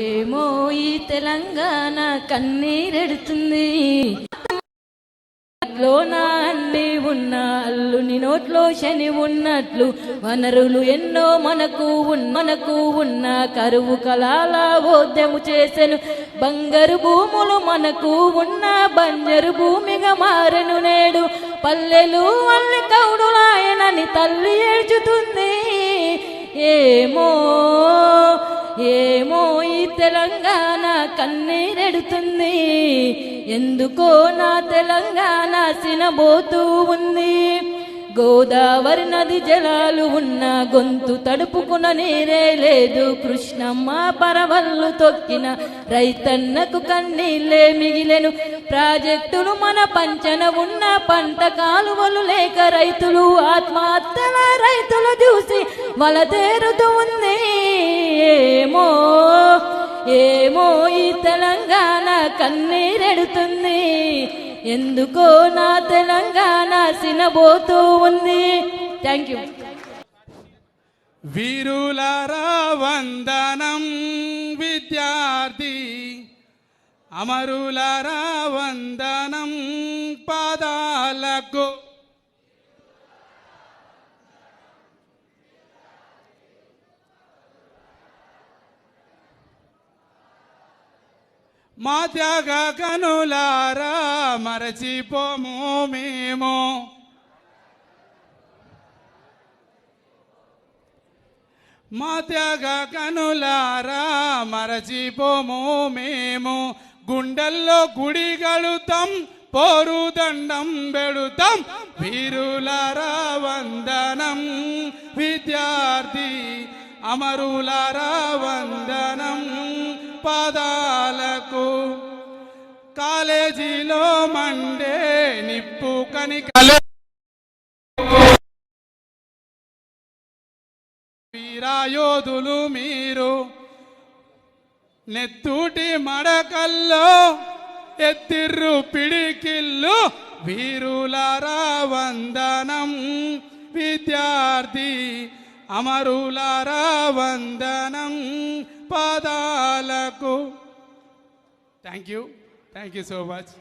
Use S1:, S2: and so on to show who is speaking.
S1: ఏమో ఈ తెలంగాణ కన్నీరెడుతుంది, లోనా అన్ని ఉన్న అల్లుని నోట్లో శని ఉన్నట్లు, వనరులు ఎన్నో మనకు ఉన్న కరువు కలాల ఓద్యము చేసెను, బంగారు భూములు మనకు ఉన్న బంజరు భూమిగా మారెను నేడు, పల్లెలు అల్లి కౌడులాయనని తల్లి ఏడ్చుతుంది. ఏమో ఏమో ఈ తెలంగాణ కన్నీరెడుతుంది, ఎందుకో నా తెలంగాణ సినబోతూ ఉంది. గోదావరి నది జలాలు ఉన్న గొంతు తడుపుకున్న నీరే లేదు, కృష్ణమ్మ పరవళ్ళు తొక్కిన రైతన్నకు కన్నీళ్ళే మిగిలెను, ప్రాజెక్టులు మన పంచన ఉన్న పంట కాలువలు లేక రైతులు ఆత్మహత్యల రైతులు చూసి వలతేరుతూ ఉంది. ఏమో ఏమో ఈ తెలంగాణ కన్నీరెడుతుంది, ఎందుకో నా తెలంగాణ సినబోతూ ఉంది. Thank you.
S2: వీరులారా వందనం విద్యార్థి, అమరులారా వందనం పాదాలకు, మా త్యాగ కనులారా మరచిపోము మేము, మా త్యాగ కనులారా మరచిపోము మేము, గుండెల్లో గుడి గడుతాం పోరు దండం పెడుతాం, వీరులారా వందనం విద్యార్థి, అమరులారా వందనం పాదాలకు, కాలేజీలో మండే నిప్పు కనికలే వీరాయోధులు మీరు, నెత్తూటి మడకల్లో ఎత్తిర్రు పిడికిల్లు, వీరులారా వందనం విద్యార్థి, అమరులారా వందనం పాదాలకు. Thank you so much.